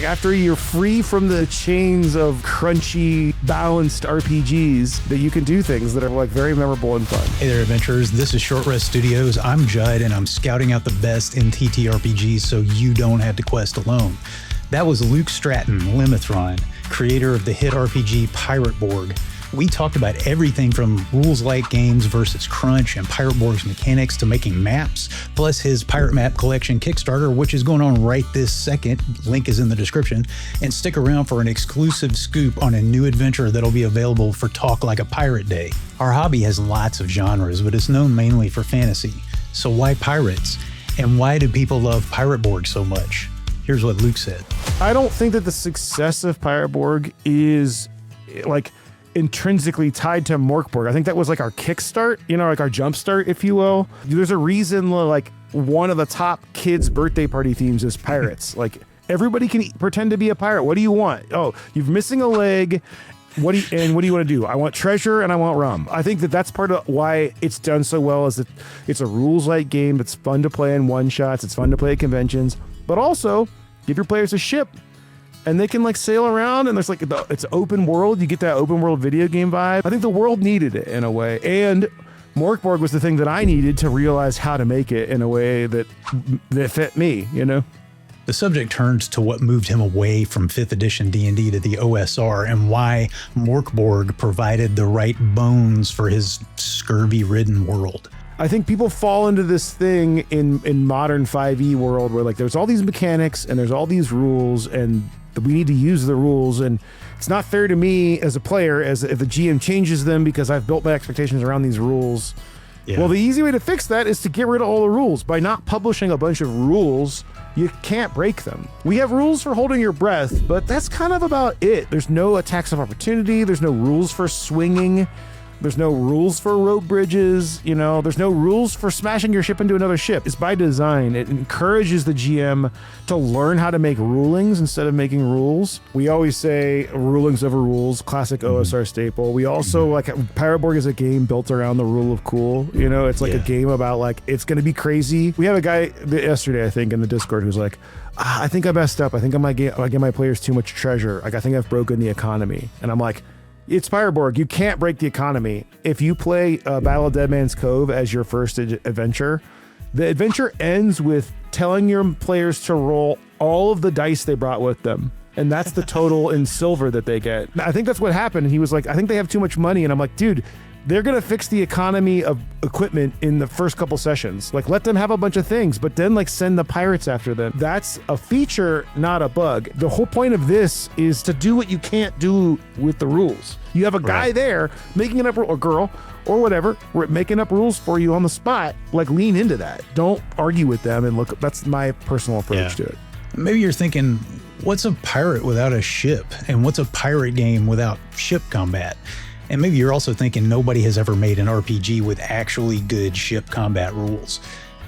Like after you're free from the chains of crunchy, balanced RPGs, that you can do things that are like very memorable and fun. Hey there, adventurers. This is Short Rest Studios. I'm Judd, and I'm scouting out the best in TTRPGs so you don't have to quest alone. That was Luke Stratton, Limithron, creator of the hit RPG Pirate Borg. We talked about everything from rules-light games versus crunch and Pirate Borg's mechanics to making maps, plus his Pirate Map Collection Kickstarter, which is going on right this second. Link is in the description. And stick around for an exclusive scoop on a new adventure that'll be available for Talk Like a Pirate Day. Our hobby has lots of genres, but it's known mainly for fantasy. So why pirates? And why do people love Pirate Borg so much? Here's what Luke said. I don't think that the success of Pirate Borg is like intrinsically tied to Morkborg. I think that was like our kickstart, like our jumpstart, if you will. There's a reason like one of the top kids' birthday party themes is pirates. Like everybody can pretend to be a pirate. What do you want? Oh, you're missing a leg. What do you want to do? I want treasure and I want rum. I think that that's part of why it's done so well, is that it's a rules-light game. It's fun to play in one-shots. It's fun to play at conventions, but also give your players a ship and they can like sail around, and there's like it's open world. You get that open world video game vibe. I think the world needed it in a way, and Morkborg was the thing that I needed to realize how to make it in a way that fit me, The subject turns to what moved him away from 5th edition D&D to the OSR, and why Morkborg provided the right bones for his scurvy-ridden world. I think people fall into this thing in modern 5e world where like there's all these mechanics and there's all these rules, and we need to use the rules, and it's not fair to me as a player as if the GM changes them because I've built my expectations around these rules. Yeah. Well, the easy way to fix that is to get rid of all the rules. By not publishing a bunch of rules, you can't break them. We have rules for holding your breath, but that's kind of about it. There's no attacks of opportunity. There's no rules for swinging. There's no rules for rope bridges, there's no rules for smashing your ship into another ship. It's by design. It encourages the GM to learn how to make rulings instead of making rules. We always say rulings over rules, classic OSR staple. We also like Pirate Borg is a game built around the rule of cool. It's like a game about like, it's going to be crazy. We have a guy yesterday, I think, in the Discord who's like, I think I messed up. I think I give my players too much treasure. Like, I think I've broken the economy. And I'm like, it's Pirate Borg. You can't break the economy. If you play Battle of Dead Man's Cove as your first adventure, the adventure ends with telling your players to roll all of the dice they brought with them. And that's the total in silver that they get. I think that's what happened. And he was like, I think they have too much money. And I'm like, dude, they're going to fix the economy of equipment in the first couple sessions. Like, let them have a bunch of things, but then like send the pirates after them. That's a feature, not a bug. The whole point of this is to do what you can't do with the rules. You have a guy there making it up, or girl, or whatever, making up rules for you on the spot. Like, lean into that. Don't argue with them and look. That's my personal approach to it. Maybe you're thinking, what's a pirate without a ship? And what's a pirate game without ship combat? And maybe you're also thinking nobody has ever made an RPG with actually good ship combat rules.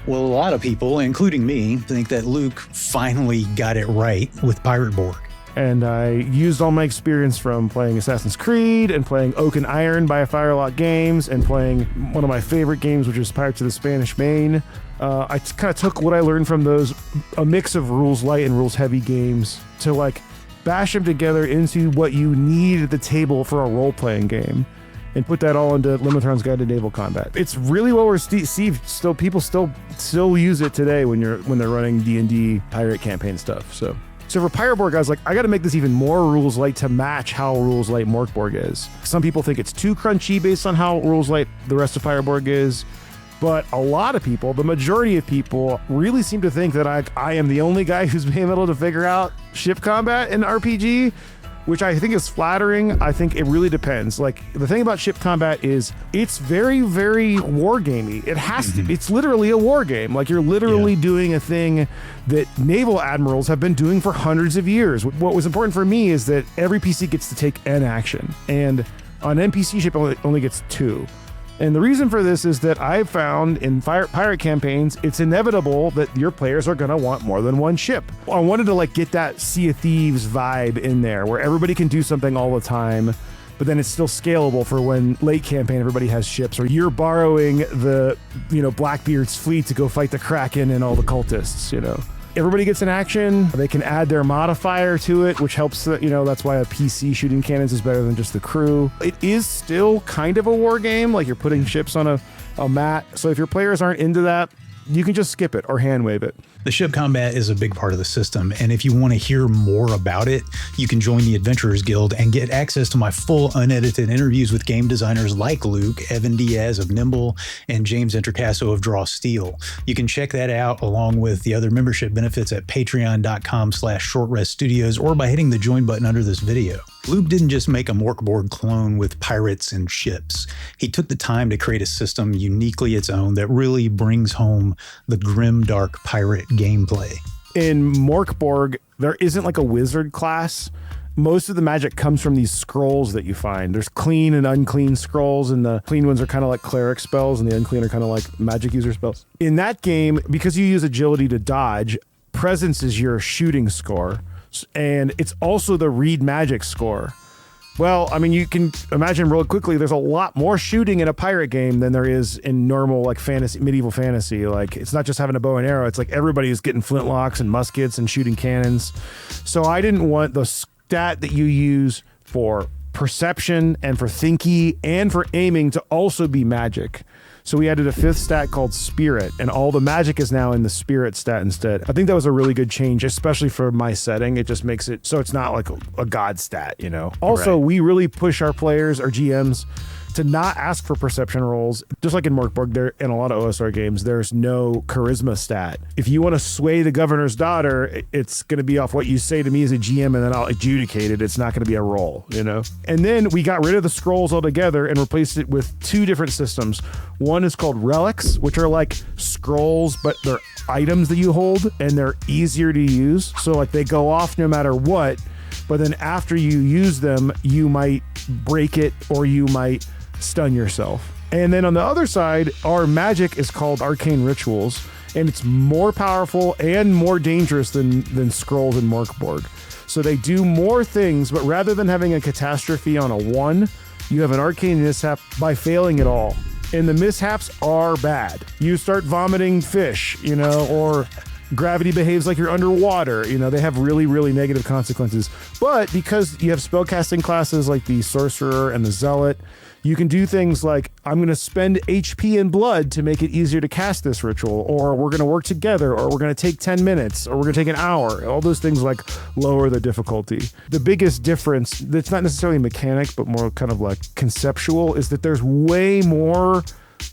Well, a lot of people, including me, think that Luke finally got it right with Pirate Borg. And I used all my experience from playing Assassin's Creed and playing Oak and Iron by Firelock Games and playing one of my favorite games, which is Pirates of the Spanish Main. I kind of took what I learned from those, a mix of rules light and rules heavy games, to like bash them together into what you need at the table for a role-playing game, and put that all into Limithron's Guide to Naval Combat. It's really well received. Still, people still use it today when they're running D&D pirate campaign stuff. So for Pirate Borg, I was like, I got to make this even more rules light to match how rules light Morkborg is. Some people think it's too crunchy based on how rules light the rest of Pirate Borg is. But a lot of people, the majority of people, really seem to think that I am the only guy who's been able to figure out ship combat in RPG, which I think is flattering. I think it really depends. Like, the thing about ship combat is it's very, very wargamey. It has to. It's literally a war game. Like, you're literally doing a thing that naval admirals have been doing for hundreds of years. What was important for me is that every PC gets to take an action, and an NPC ship only gets 2. And the reason for this is that I've found in pirate campaigns, it's inevitable that your players are going to want more than one ship. I wanted to like get that Sea of Thieves vibe in there where everybody can do something all the time, but then it's still scalable for when late campaign everybody has ships, or you're borrowing the Blackbeard's fleet to go fight the Kraken and all the cultists, everybody gets an action. They can add their modifier to it, which helps, that's why a PC shooting cannons is better than just the crew. It is still kind of a war game, like you're putting ships on a mat. So if your players aren't into that, you can just skip it or hand wave it. The ship combat is a big part of the system, and if you want to hear more about it, you can join the Adventurers Guild and get access to my full unedited interviews with game designers like Luke, Evan Diaz of Nimble, and James Intercasso of Draw Steel. You can check that out along with the other membership benefits at patreon.com/shortreststudios or by hitting the join button under this video. Luke didn't just make a Borg clone with pirates and ships. He took the time to create a system uniquely its own that really brings home the grim, dark pirate gameplay. In Borg, there isn't like a wizard class. Most of the magic comes from these scrolls that you find. There's clean and unclean scrolls, and the clean ones are kind of like cleric spells, and the unclean are kind of like magic user spells. In that game, because you use agility to dodge, presence is your shooting score, and it's also the read magic score. Well, I mean, you can imagine real quickly, there's a lot more shooting in a pirate game than there is in normal, like, fantasy, medieval fantasy. Like, it's not just having a bow and arrow. It's like everybody's getting flintlocks and muskets and shooting cannons. So I didn't want the stat that you use for perception and for thinky and for aiming to also be magic. So we added a 5th stat called Spirit, and all the magic is now in the Spirit stat instead. I think that was a really good change, especially for my setting. It just makes it so it's not like a god stat, Also, We really push our players, our GMs, to not ask for perception rolls. Just like in Borg, there in a lot of OSR games, there's no charisma stat. If you want to sway the governor's daughter, it's going to be off what you say to me as a GM, and then I'll adjudicate it. It's not going to be a roll, And then we got rid of the scrolls altogether and replaced it with 2 different systems. One is called relics, which are like scrolls, but they're items that you hold, and they're easier to use. So like they go off no matter what, but then after you use them, you might break it or you might stun yourself. And then on the other side, our magic is called arcane rituals, and it's more powerful and more dangerous than scrolls in Borg. So they do more things, but rather than having a catastrophe on a 1, you have an arcane mishap by failing it all. And the mishaps are bad. You start vomiting fish, or gravity behaves like you're underwater. They have really, really negative consequences. But because you have spellcasting classes like the Sorcerer and the Zealot, you can do things like, I'm going to spend HP and blood to make it easier to cast this ritual, or we're going to work together, or we're going to take 10 minutes, or we're going to take an hour. All those things like lower the difficulty. The biggest difference, that's not necessarily mechanic, but more kind of like conceptual, is that there's way more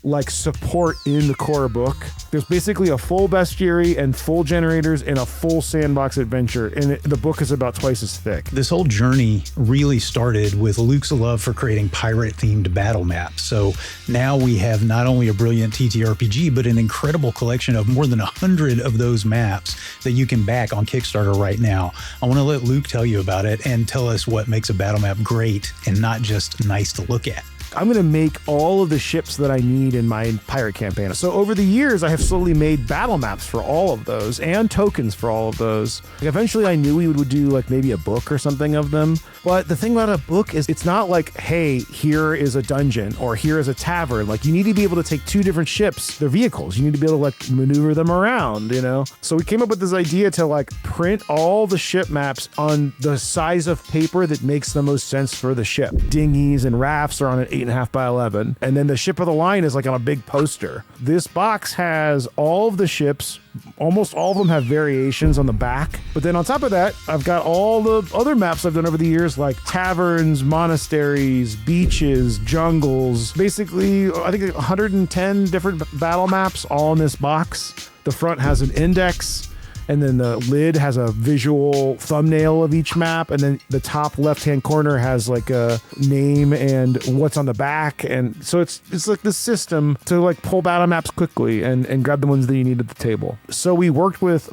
like support in the core book. There's basically a full bestiary and full generators and a full sandbox adventure, and the book is about twice as thick. This whole journey really started with Luke's love for creating pirate-themed battle maps. So now we have not only a brilliant TTRPG, but an incredible collection of more than 100 of those maps that you can back on Kickstarter right now. I want to let Luke tell you about it and tell us what makes a battle map great and not just nice to look at. I'm going to make all of the ships that I need in my pirate campaign. So over the years, I have slowly made battle maps for all of those and tokens for all of those. Like eventually I knew we would do like maybe a book or something of them. But the thing about a book is it's not like, hey, here is a dungeon or here is a tavern. Like you need to be able to take 2 different ships, their vehicles. You need to be able to like maneuver them around, So we came up with this idea to like print all the ship maps on the size of paper that makes the most sense for the ship. Dinghies and rafts are on an 8.5 by 11. And then the ship of the line is like on a big poster. This box has all of the ships. Almost all of them have variations on the back. But then on top of that, I've got all the other maps I've done over the years, like taverns, monasteries, beaches, jungles. Basically, I think 110 different battle maps all in this box. The front has an index, and then the lid has a visual thumbnail of each map, and then the top left-hand corner has like a name and what's on the back. And so it's like this system to like pull battle maps quickly and grab the ones that you need at the table. So we worked with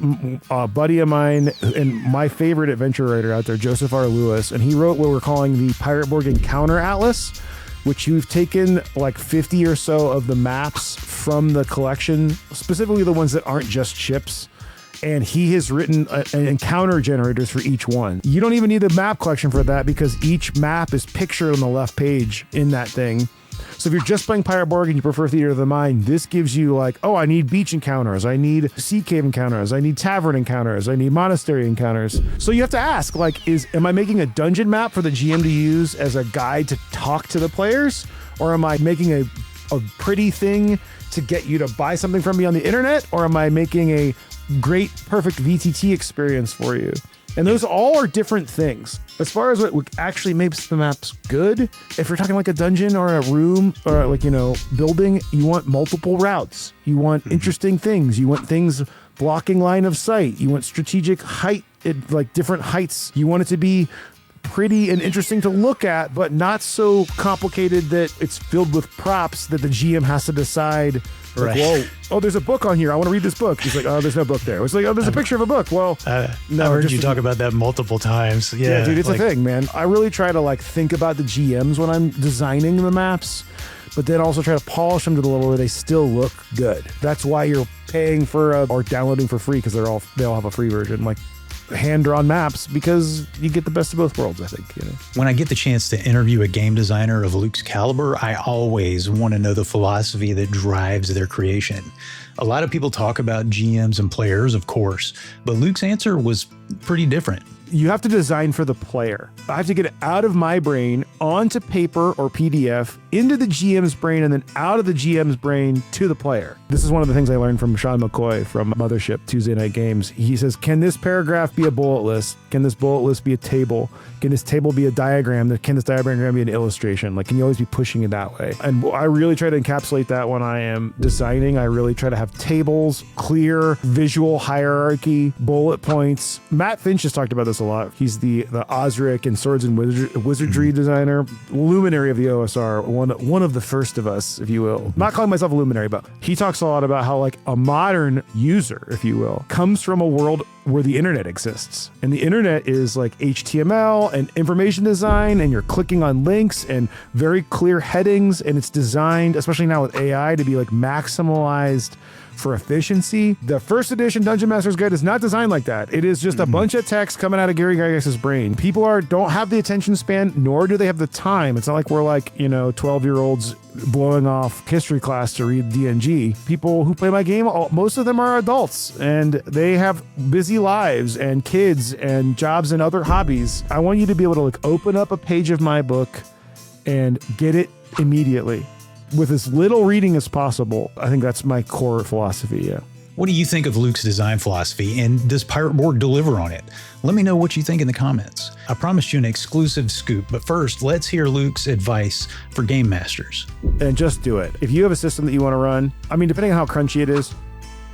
a buddy of mine and my favorite adventure writer out there, Joseph R. Lewis, and he wrote what we're calling the Pirate Borg Encounter Atlas, which you've taken like 50 or so of the maps from the collection, specifically the ones that aren't just ships. And he has written encounter generators for each one. You don't even need the map collection for that because each map is pictured on the left page in that thing. So if you're just playing Pirate Borg and you prefer Theater of the Mind, this gives you like, oh, I need beach encounters, I need sea cave encounters, I need tavern encounters, I need monastery encounters. So you have to ask, like, am I making a dungeon map for the GM to use as a guide to talk to the players? Or am I making a pretty thing to get you to buy something from me on the internet? Or am I making a great, perfect VTT experience for you? And those all are different things. As far as what actually makes the maps good, if you're talking like a dungeon or a room or like, building, you want multiple routes. You want interesting things. You want things blocking line of sight. You want strategic height, like different heights. You want it to be pretty and interesting to look at, but not so complicated that it's filled with props that the GM has to decide. Like, whoa, oh, there's a book on here. I want to read this book. He's like, oh, there's no book there. It's like, oh, there's a picture of a book. Well, no, I've heard you talk about that multiple times. Yeah, dude, it's a thing, man. I really try to like think about the GMs when I'm designing the maps, but then also try to polish them to the level where they still look good. That's why you're paying for or downloading for free, because they all have a free version. Like, hand-drawn maps, because you get the best of both worlds, I think. When I get the chance to interview a game designer of Luke's caliber, I always want to know the philosophy that drives their creation. A lot of people talk about GMs and players, of course, but Luke's answer was pretty different. You have to design for the player. I have to get it out of my brain onto paper or PDF, into the GM's brain, and then out of the GM's brain to the player. This is one of the things I learned from Sean McCoy from Mothership Tuesday Night Games. He says, can this paragraph be a bullet list? Can this bullet list be a table? Can this table be a diagram? Can this diagram be an illustration? Like, can you always be pushing it that way? And I really try to encapsulate that when I am designing. I really try to have tables, clear visual hierarchy, bullet points. Matt Finch has talked about this a lot. He's the Osric and Swords and Wizardry designer, luminary of the OSR, one of the first of us, if you will. I'm not calling myself a luminary, but he talks a lot about how like a modern user, if you will, comes from a world where the internet exists. And the internet is like HTML and information design, and you're clicking on links and very clear headings, and it's designed, especially now with AI, to be like maximalized for efficiency. The first edition Dungeon Master's Guide is not designed like that. It is just a bunch of text coming out of Gary Gygax's brain. People don't have the attention span, nor do they have the time. It's not like we're like, 12-year-olds blowing off history class to read DNG. People who play my game, most of them are adults, and they have busy lives and kids and jobs and other hobbies. I want you to be able to like open up a page of my book and get it immediately with as little reading as possible. I think that's my core philosophy, yeah. What do you think of Luke's design philosophy, and does Pirate Borg deliver on it? Let me know what you think in the comments. I promised you an exclusive scoop, but first, let's hear Luke's advice for game masters. And just do it. If you have a system that you want to run, I mean, depending on how crunchy it is,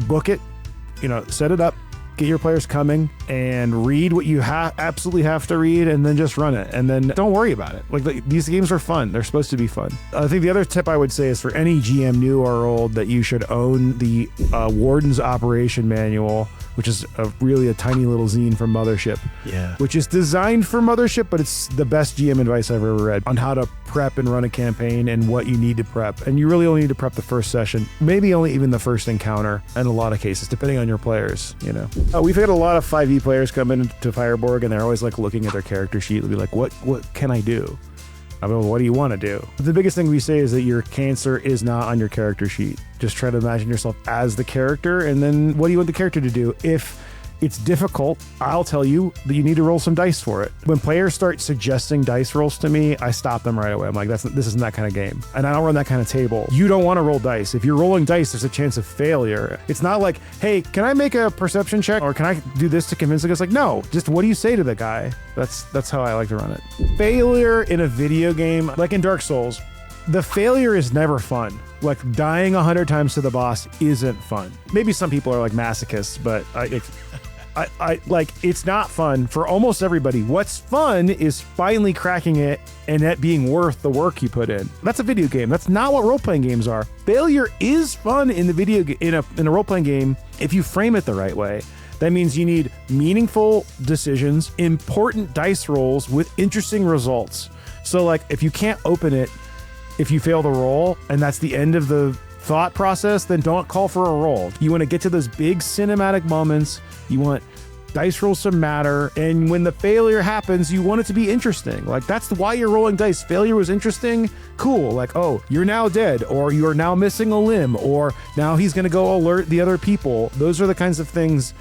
book it, set it up, get your players coming, and read what you absolutely have to read, and then just run it. And then don't worry about it. Like, these games are fun. They're supposed to be fun. I think the other tip I would say is for any GM, new or old, that you should own the Warden's Operation Manual, which is really a tiny little zine from Mothership. Yeah. Which is designed for Mothership, but it's the best GM advice I've ever read on how to prep and run a campaign and what you need to prep. And you really only need to prep the first session, maybe only even the first encounter in a lot of cases, depending on your players, We've had a lot of 5e players come into Pirate Borg, and they're always like looking at their character sheet. They'll be like, what can I do? I mean, what do you want to do? The biggest thing we say is that your cancer is not on your character sheet. Just try to imagine yourself as the character, and then what do you want the character to do? If it's difficult, I'll tell you that you need to roll some dice for it. When players start suggesting dice rolls to me, I stop them right away. I'm like, this isn't that kind of game. And I don't run that kind of table. You don't want to roll dice. If you're rolling dice, there's a chance of failure. It's not like, hey, can I make a perception check? Or can I do this to convince the guy? It's like, no, just what do you say to the guy? That's how I like to run it. Failure in a video game, like in Dark Souls, the failure is never fun. Like dying 100 times to the boss isn't fun. Maybe some people are like masochists, but I like, it's not fun for almost everybody. What's fun is finally cracking it and that being worth the work you put in. That's a video game. That's not what role-playing games are. Failure is fun in a role-playing game if you frame it the right way. That means you need meaningful decisions, important dice rolls with interesting results. So like, if you can't open it, if you fail the roll and that's the end of the thought process, then don't call for a roll. You want to get to those big cinematic moments. You want dice rolls to matter. And when the failure happens, you want it to be interesting. Like, that's why you're rolling dice. Failure was interesting. Cool. Like, oh, you're now dead, or you are now missing a limb, or now he's going to go alert the other people. Those are the kinds of things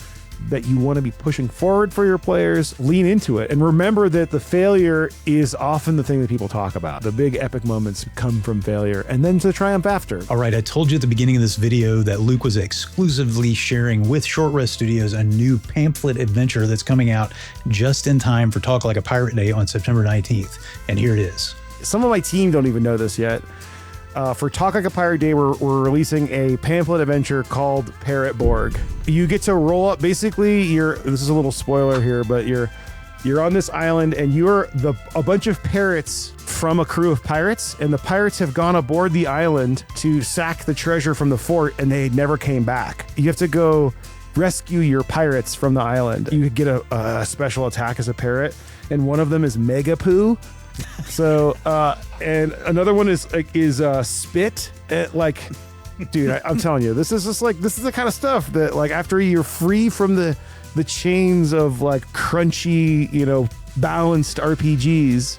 that you want to be pushing forward for your players. Lean into it. And remember that the failure is often the thing that people talk about. The big epic moments come from failure, and then to triumph after. All right, I told you at the beginning of this video that Luke was exclusively sharing with Short Rest Studios a new pamphlet adventure that's coming out just in time for Talk Like a Pirate Day on September 19th. And here it is. Some of my team don't even know this yet. For Talk Like a Pirate Day, we're releasing a pamphlet adventure called Parrot Borg. You get to roll up. Basically, this is a little spoiler here, but you're on this island, and you're a bunch of parrots from a crew of pirates, and the pirates have gone aboard the island to sack the treasure from the fort, and they never came back. You have to go rescue your pirates from the island. You get a special attack as a parrot, and one of them is Mega Poo. So, and another one is spit. Dude, I'm telling you, this is the kind of stuff that, like, after you're free from the chains of like crunchy, balanced RPGs,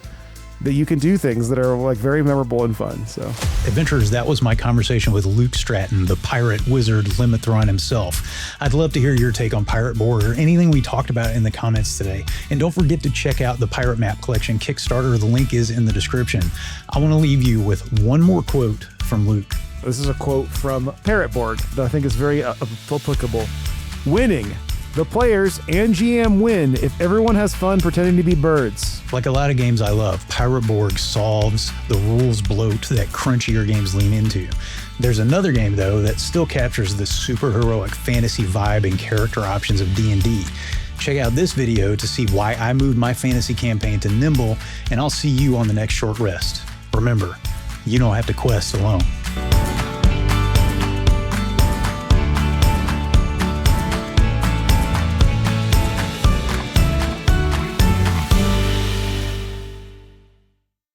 that you can do things that are like very memorable and fun. So, adventurers, that was my conversation with Luke Stratton, the pirate wizard Limithron himself. I'd love to hear your take on Pirate Borg or anything we talked about in the comments today. And don't forget to check out the Pirate Map Collection Kickstarter. The link is in the description. I want to leave you with one more quote from Luke. This is a quote from Parrot Borg that I think is very applicable. Winning. The players and GM win if everyone has fun pretending to be birds. Like a lot of games I love, Pirate Borg solves the rules bloat that crunchier games lean into. There's another game, though, that still captures the super heroic fantasy vibe and character options of D&D. Check out this video to see why I moved my fantasy campaign to Nimble, and I'll see you on the next Short Rest. Remember, you don't have to quest alone.